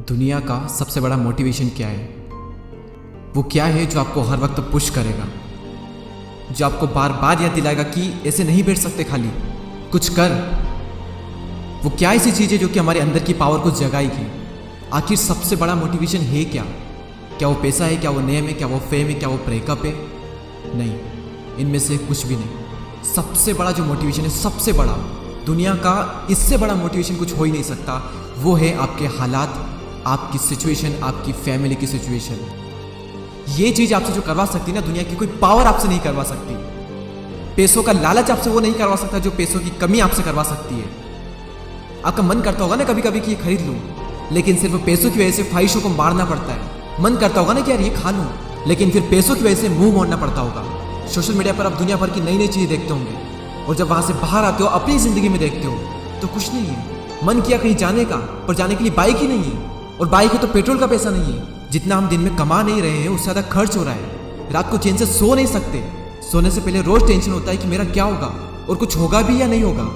दुनिया का सबसे बड़ा मोटिवेशन क्या है? वो क्या है जो आपको हर वक्त पुश करेगा, जो आपको बार बार याद दिलाएगा कि ऐसे नहीं बैठ सकते, खाली कुछ कर। वो क्या ऐसी चीज़ है जो कि हमारे अंदर की पावर को जगाएगी? आखिर सबसे बड़ा मोटिवेशन है क्या? क्या वो पैसा है? क्या वो नेम है? क्या वो फेम है? क्या वो ब्रेकअप है? नहीं, इनमें से कुछ भी नहीं। सबसे बड़ा जो मोटिवेशन है, सबसे बड़ा, दुनिया का इससे बड़ा मोटिवेशन कुछ हो ही नहीं सकता। वो है आपके हालात, आपकी सिचुएशन, आपकी फैमिली की सिचुएशन। ये चीज़ आपसे जो करवा सकती है ना, दुनिया की कोई पावर आपसे नहीं करवा सकती। पैसों का लालच आपसे वो नहीं करवा सकता जो पैसों की कमी आपसे करवा सकती है। आपका मन करता होगा ना कभी कभी कि ये खरीद लूँ, लेकिन सिर्फ पैसों की वजह से ख्वाहिशों को मारना पड़ता है। मन करता होगा ना कि यार ये खा लूँ, लेकिन फिर पैसों की वजह से मुंह मोड़ना पड़ता होगा। सोशल मीडिया पर आप दुनिया भर की नई नई चीज़ें देखते होंगे, और जब वहाँ से बाहर आते हो, अपनी ज़िंदगी में देखते हो, तो कुछ नहीं है। मन किया कहीं जाने का, पर जाने के लिए बाइक ही नहीं है, और बाइक है तो पेट्रोल का पैसा नहीं है। जितना हम दिन में कमा नहीं रहे हैं, उससे ज़्यादा खर्च हो रहा है। रात को चैन से सो नहीं सकते। सोने से पहले रोज़ टेंशन होता है कि मेरा क्या होगा, और कुछ होगा भी या नहीं होगा।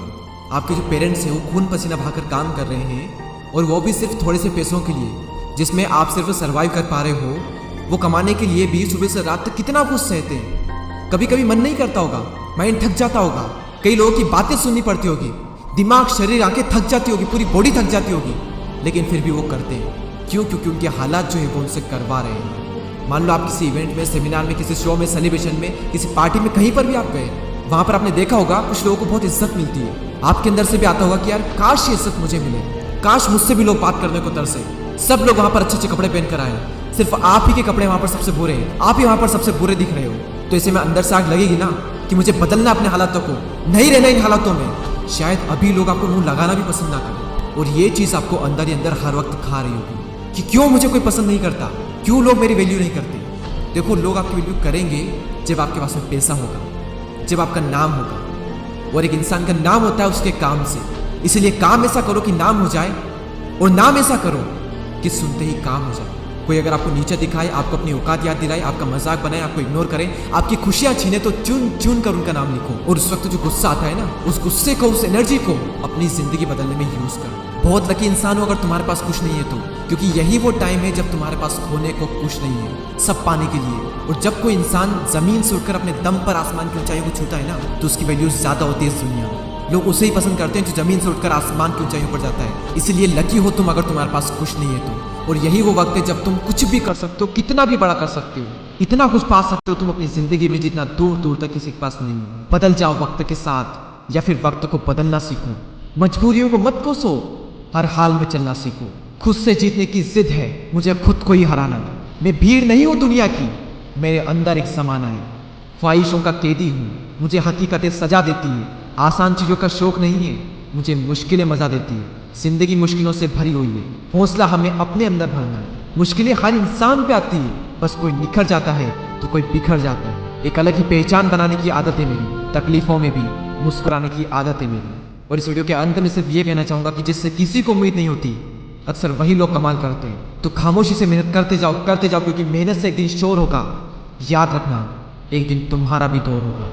आपके जो पेरेंट्स हैं वो खून पसीना बहाकर काम कर रहे हैं, और वो भी सिर्फ थोड़े से पैसों के लिए, जिसमें आप सिर्फ सर्वाइव कर पा रहे हो। वो कमाने के लिए भी सुबह से रात तक कितना कुछ सहते हैं। कभी कभी मन नहीं करता होगा, माइंड थक जाता होगा, कई लोगों की बातें सुननी पड़ती होगी, दिमाग, शरीर, आंखें थक जाती होगी, पूरी बॉडी थक जाती होगी, लेकिन फिर भी वो करते हैं। क्यों? क्योंकि उनके हालात जो है वो उनसे करवा रहे हैं। मान लो आप किसी इवेंट में, सेमिनार में, किसी शो में, सेलिब्रेशन में, किसी पार्टी में, कहीं पर भी आप गए, वहाँ पर आपने देखा होगा कुछ लोगों को बहुत इज्जत मिलती है। आपके अंदर से भी आता होगा कि यार काश ये इज्जत मुझे मिले, काश मुझसे भी लोग बात करने को तरसे। सब लोग वहाँ पर अच्छे अच्छे कपड़े पहन कर आए, सिर्फ आप ही के कपड़े वहाँ पर सबसे बुरे हैं, आप ही वहाँ पर सबसे बुरे दिख रहे हो। तो ऐसे में अंदर से आग लगेगी ना कि मुझे बदलना अपने हालातों को, नहीं रहना इन हालातों में। शायद अभी लोग आपको मुंह लगाना भी पसंद ना करें, और ये चीज़ आपको अंदर ही अंदर हर वक्त खा रही होगी कि क्यों मुझे कोई पसंद नहीं करता, क्यों लोग मेरी वैल्यू नहीं करते। देखो, लोग आपकी वैल्यू करेंगे जब आपके पास में पैसा होगा, जब आपका नाम होगा, और एक इंसान का नाम होता है उसके काम से। इसलिए काम ऐसा करो कि नाम हो जाए, और नाम ऐसा करो कि सुनते ही काम हो जाए। कोई अगर आपको नीचे दिखाए, आपको अपनी औकात याद दिलाए, आपका मजाक बनाए, आपको इग्नोर करे, आपकी खुशियां छीने, तो चुन चुन कर उनका नाम लिखो। और उस वक्त जो गुस्सा आता है ना, उस गुस्से को, उस एनर्जी को अपनी जिंदगी बदलने में यूज करो। बहुत लकी इंसान हो अगर तुम्हारे पास कुछ नहीं है तो, क्योंकि यही वो टाइम है जब तुम्हारे पास खोने को कुछ नहीं है, सब पाने के लिए। और जब कोई इंसान जमीन से उठकर अपने दम पर आसमान की ऊंचाइयों को छूता है ना, तो उसकी वैल्यू ज्यादा होती है इस दुनिया में। लोग उसे ही पसंद करते हैं जो जमीन से उठकर आसमान की ऊंचाइयों पर जाता है। इसीलिए लकी हो तुम अगर तुम्हारे पास कुछ नहीं है तो। और यही वो वक्त है जब तुम कुछ भी कर सकते हो, कितना भी बड़ा कर सकते हो, इतना कुछ पा सकते हो तुम अपनी जिंदगी में जितना दूर दूर तक किसी के पास नहीं है। बदल जाओ वक्त के साथ, या फिर वक्त को बदलना सीखो। मजबूरियों को मत कोसो, हर हाल में चलना सीखो। खुद से जीतने की जिद है, मुझे खुद को ही हराना। मैं भीड़ नहीं हूँ दुनिया की, मेरे अंदर एक समाना है। ख्वाहिशों का कैदी हूँ, मुझे हकीकतें सजा देती है। आसान चीज़ों का शौक नहीं है, मुझे मुश्किलें मजा देती है। जिंदगी मुश्किलों से भरी हुई है, हौसला हमें अपने अंदर भरना है। मुश्किलें हर इंसान पे आती है, बस कोई निखर जाता है तो कोई बिखर जाता है। एक अलग ही पहचान बनाने की आदत है मेरी, तकलीफों में भी मुस्कुराने की आदत है मेरी। और इस वीडियो के अंत में सिर्फ ये कहना चाहूँगा कि जिससे किसी को उम्मीद नहीं होती, अक्सर वही लोग कमाल करते हैं। तो खामोशी से मेहनत करते जाओ, क्योंकि मेहनत से एक दिन शोर होगा। याद रखना, एक दिन तुम्हारा भी दौर होगा।